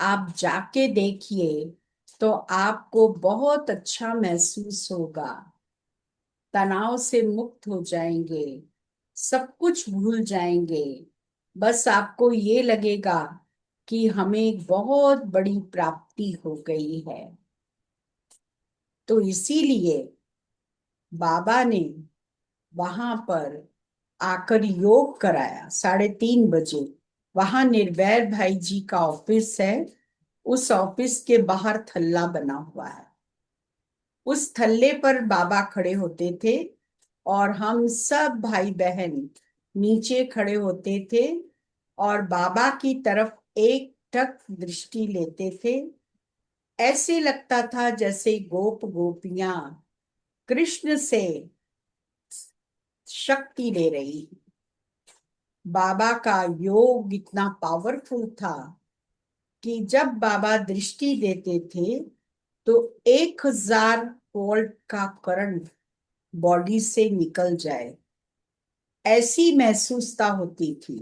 [SPEAKER 2] आप जाके देखिए तो आपको बहुत अच्छा महसूस होगा। तनाव से मुक्त हो जाएंगे, सब कुछ भूल जाएंगे। बस आपको ये लगेगा कि हमें बहुत बड़ी प्राप्ति हो गई है। तो इसीलिए बाबा ने वहां पर आकर योग कराया 3:30 बजे। वहां निर्वैर भाई जी का ऑफिस है। उस ऑफिस के बाहर थल्ला बना हुआ है। उस थल्ले पर बाबा खड़े होते थे और हम सब भाई बहन नीचे खड़े होते थे और बाबा की तरफ एक टक दृष्टि लेते थे। ऐसे लगता था जैसे गोप गोपियां कृष्ण से शक्ति ले रही। बाबा का योग इतना पावरफुल था कि जब बाबा दृष्टि देते थे तो 1000 वोल्ट का करंट बॉडी से निकल जाए, ऐसी महसूसता होती थी।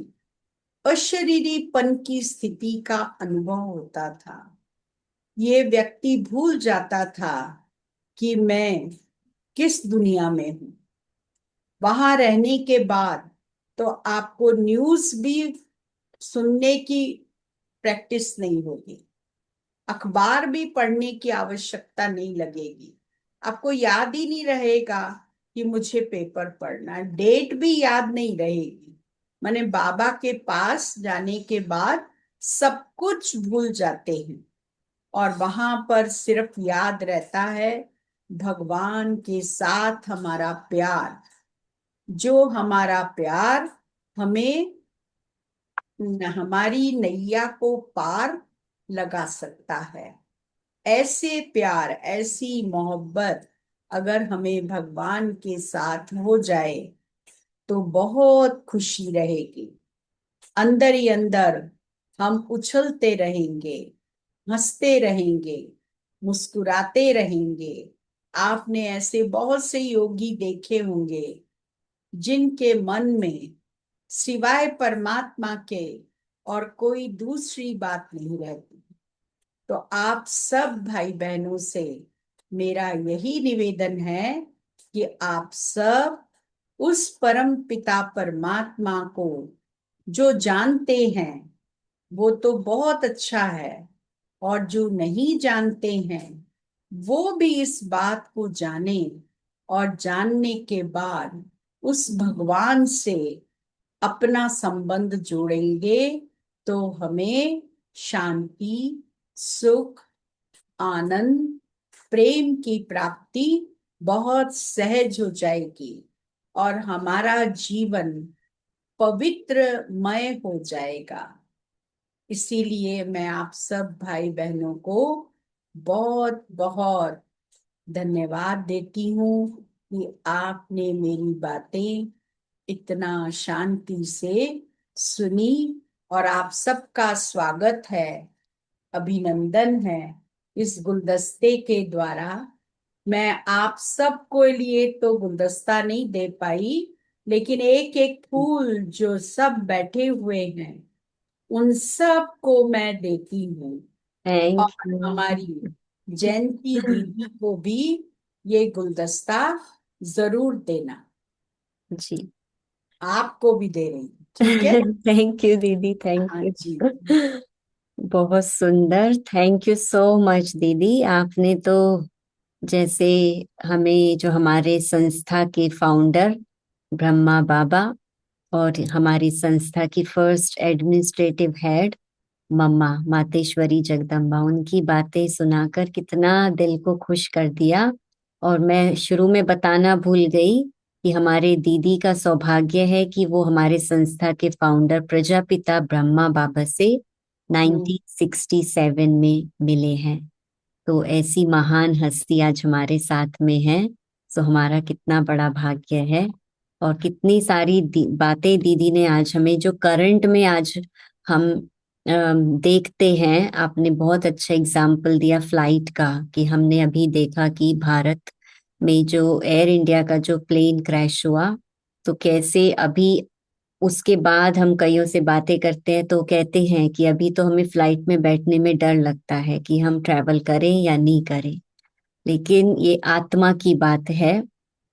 [SPEAKER 2] अशरीरीपन की स्थिति का अनुभव होता था। ये व्यक्ति भूल जाता था कि मैं किस दुनिया में हूं। वहां रहने के बाद तो आपको न्यूज भी सुनने की प्रैक्टिस नहीं होगी, अखबार भी पढ़ने की आवश्यकता नहीं लगेगी। आपको याद ही नहीं रहेगा कि मुझे पेपर पढ़ना है, डेट भी याद नहीं रहेगी। मैंने बाबा के पास जाने के बाद सब कुछ भूल जाते हैं और वहां पर सिर्फ याद रहता है भगवान के साथ हमारा प्यार। जो हमारा प्यार हमें हमारी नैया को पार लगा सकता है। ऐसे प्यार, ऐसी मोहब्बत अगर हमें भगवान के साथ हो जाए तो बहुत खुशी रहेगी। अंदर ही अंदर हम उछलते रहेंगे, हंसते रहेंगे, मुस्कुराते रहेंगे। आपने ऐसे बहुत से योगी देखे होंगे जिनके मन में सिवाय परमात्मा के और कोई दूसरी बात नहीं रहती। तो आप सब भाई बहनों से मेरा यही निवेदन है कि आप सब उस परम पिता परमात्मा को जो जानते हैं वो तो बहुत अच्छा है, और जो नहीं जानते हैं वो भी इस बात को जाने, और जानने के बाद उस भगवान से अपना संबंध जोड़ेंगे तो हमें शांति, सुख, आनंद, प्रेम की प्राप्ति बहुत सहज हो जाएगी, और हमारा जीवन पवित्रमय हो जाएगा। इसीलिए मैं आप सब भाई बहनों को बहुत बहुत धन्यवाद देती हूँ कि आपने मेरी बातें इतना शांति से सुनी, और आप सबका स्वागत है, अभिनंदन है इस गुलदस्ते के द्वारा। मैं आप सबको लिए तो गुलदस्ता नहीं दे पाई, लेकिन एक एक फूल जो सब बैठे हुए हैं उन सब को मैं देती हूँ।
[SPEAKER 1] थैंक
[SPEAKER 2] और
[SPEAKER 1] यू।
[SPEAKER 2] हमारी जयंती दीदी को भी ये गुलदस्ता जरूर देना।
[SPEAKER 1] जी।
[SPEAKER 2] आपको भी दे रही हूँ, ठीक है?
[SPEAKER 1] थैंक यू दीदी, थैंक
[SPEAKER 2] हाँ
[SPEAKER 1] यू।
[SPEAKER 2] जी।
[SPEAKER 1] बहुत सुंदर, थैंक यू सो मच दीदी। आपने तो जैसे हमें, जो हमारे संस्था के फाउंडर ब्रह्मा बाबा और हमारी संस्था की फर्स्ट एडमिनिस्ट्रेटिव हेड मम्मा मातेश्वरी जगदम्बा, उनकी बातें सुनाकर कितना दिल को खुश कर दिया। और मैं शुरू में बताना भूल गई कि हमारे दीदी का सौभाग्य है कि वो हमारे संस्था के फाउंडर प्रजापिता ब्रह्मा बाबा से
[SPEAKER 2] हम्म।
[SPEAKER 1] 1967 में मिले हैं। तो ऐसी महान हस्ती आज हमारे साथ में है, तो हमारा कितना बड़ा भाग्य है। और कितनी सारी बातें दीदी ने आज हमें, जो करंट में आज हम देखते हैं। आपने बहुत अच्छा एग्जाम्पल दिया फ्लाइट का, कि हमने अभी देखा कि भारत में जो एयर इंडिया का जो प्लेन क्रैश हुआ, तो कैसे अभी उसके बाद हम कईयों से बातें करते हैं तो कहते हैं कि अभी तो हमें फ्लाइट में बैठने में डर लगता है कि हम ट्रैवल करें या नहीं करें। लेकिन ये आत्मा की बात है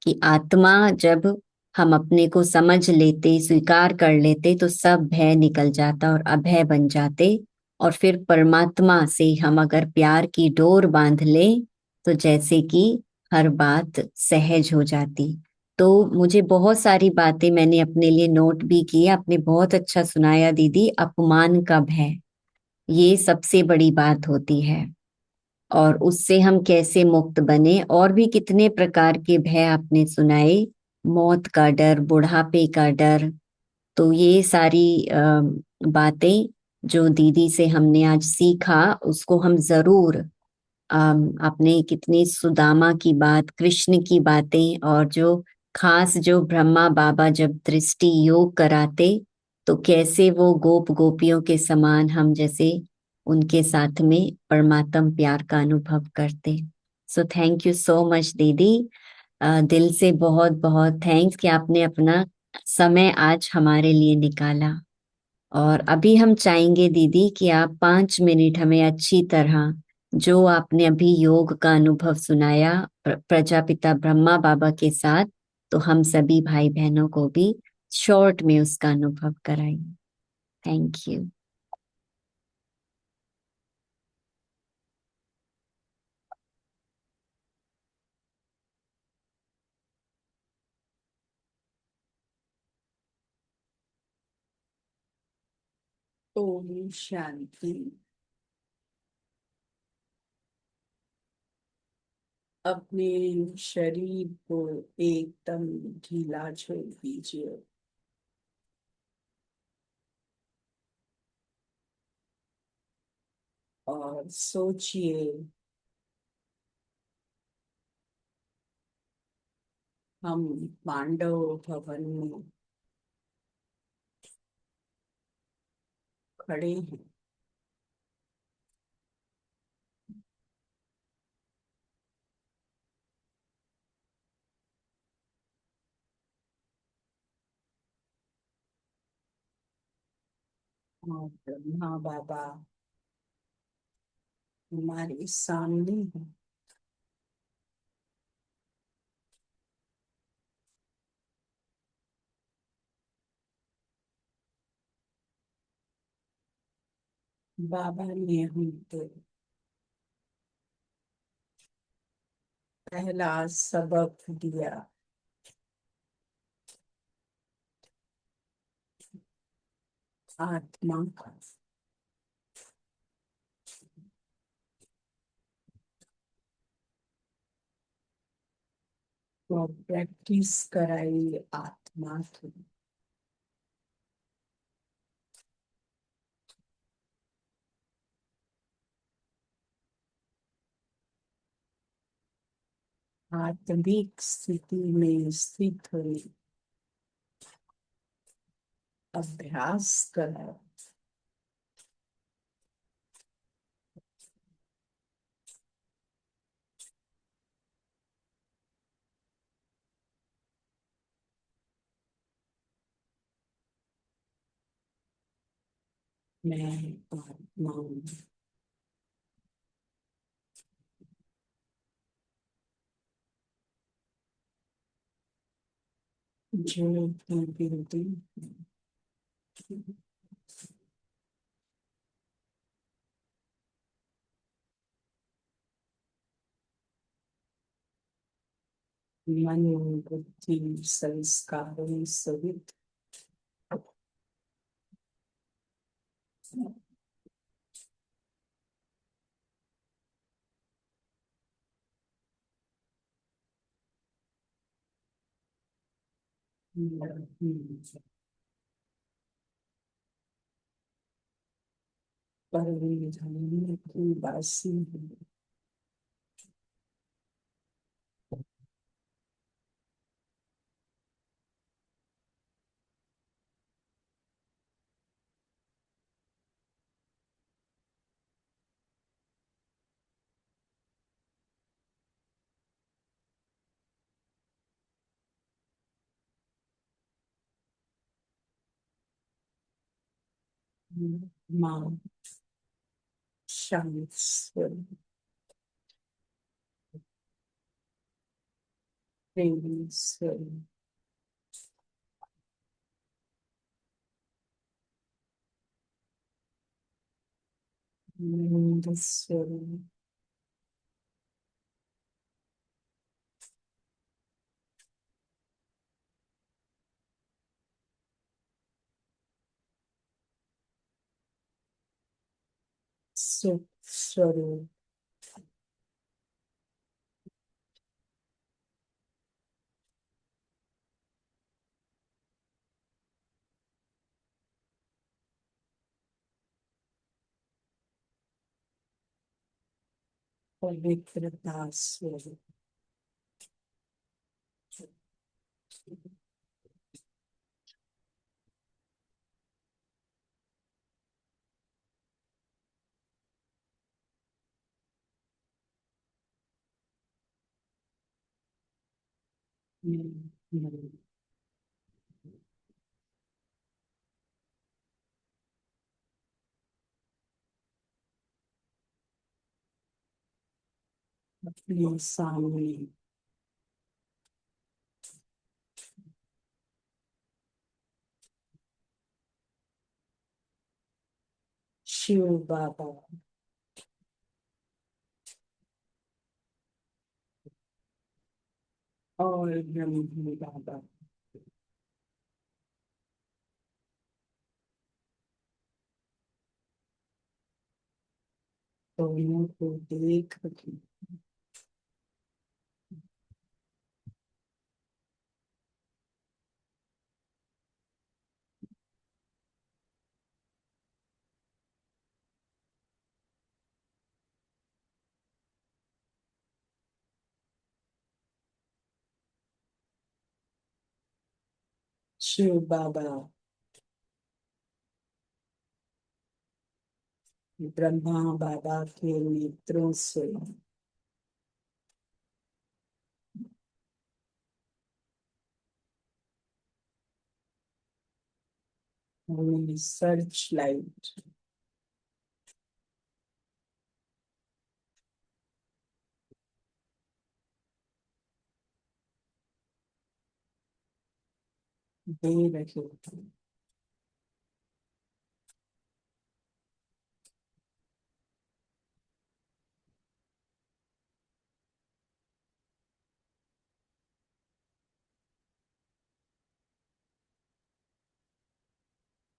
[SPEAKER 1] कि आत्मा जब हम अपने को समझ लेते, स्वीकार कर लेते, तो सब भय निकल जाता और अभय बन जाते। और फिर परमात्मा से हम अगर प्यार की डोर बांध लें तो जैसे कि हर बात सहज हो जाती। तो मुझे बहुत सारी बातें मैंने अपने लिए नोट भी की। आपने बहुत अच्छा सुनाया दीदी। अपमान का भय, ये सबसे बड़ी बात होती है, और उससे हम कैसे मुक्त बने। और भी कितने प्रकार के भय आपने सुनाए, मौत का डर, बुढ़ापे का डर। तो ये सारी बातें जो दीदी से हमने आज सीखा, उसको हम जरूर आपने कितनी सुदामा की बात, कृष्ण की बातें, और जो खास जो ब्रह्मा बाबा जब दृष्टि योग कराते तो कैसे वो गोप गोपियों के समान हम जैसे उनके साथ में परमात्म प्यार का अनुभव करते। So thank you so much दीदी। दिल से बहुत बहुत थैंक्स कि आपने अपना समय आज हमारे लिए निकाला। और अभी हम चाहेंगे दीदी कि आप 5 मिनट हमें अच्छी तरह, जो आपने अभी योग का अनुभव सुनाया प्रजापिता ब्रह्मा बाबा के साथ, तो हम सभी भाई बहनों को भी शॉर्ट में उसका अनुभव कराइए। Thank you.
[SPEAKER 2] ओम शांति। अपने शरीर को एकदम ढीला छोड़ दीजिए, और सोचिए हम पांडव भवन में खड़े हैं, और ब्रह्मा बाबा हमारे सामने है। बाबा ने हमको पहला सबक दिया, आत्मा का। तो प्रैक्टिस कराई आत्मा की। आत्मिक स्थिति में स्थित हुई, अभ्यास कराया। मैं आत्मा हूँ। जो बिल्कुल मन बुद्धि संस्कारों सहित परिधान की वासी हूँ। माँ शांत स्वरूप, प्रेमी स्वरूप, आनंद स्वरूप, सुख स्वरूप, पवित्रता स्वरूप। अपने सामने शिव बाबा और ब्रह्म बाबा दोनों को देख के शिव बाबा ब्रह्मा बाबा के नेत्रों से सर्च लाइट दे रहे थे।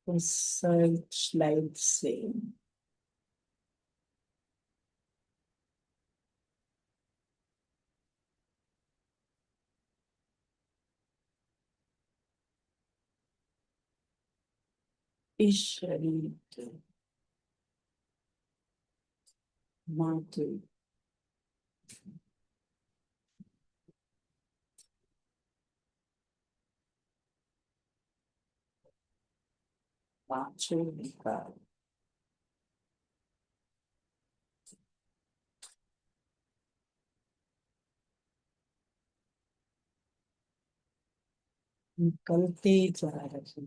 [SPEAKER 2] उस सर्च लाइट से इस शरीर के माथे पांचों विकार निकलते जा रहे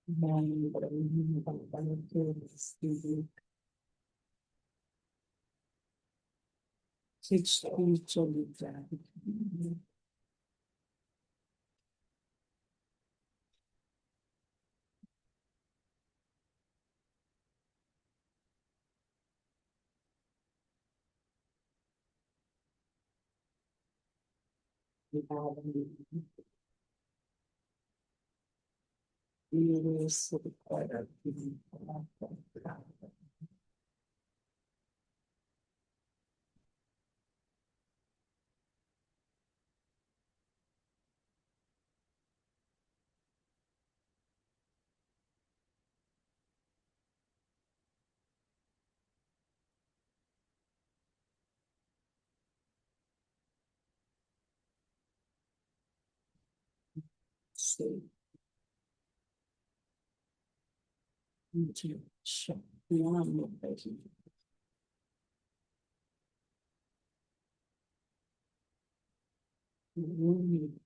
[SPEAKER 2] मैं ब्रह्म भगवान के स्थिति खिंचती चली जा रही मेरे सिर पर अपनी से मुझे शक्तियां मिल रही हैं।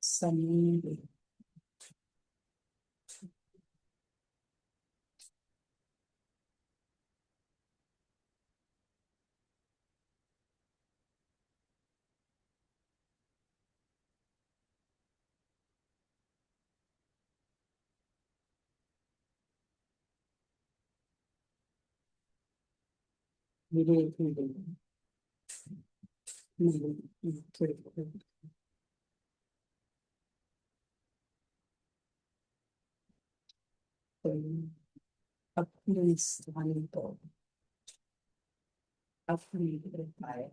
[SPEAKER 2] समय धीरे धीरे अपने स्थान पर अपनी कृपाएं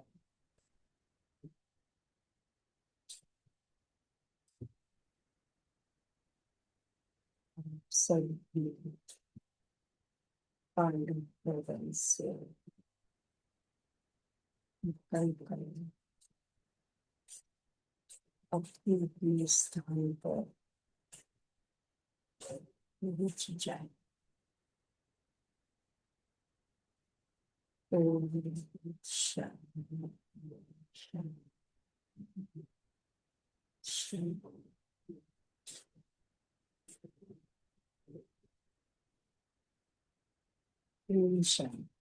[SPEAKER 2] सभी पांडव भवन से निकल कर अपने अपने स्थान पर रुच जाए। ओम शांति शांति शांति।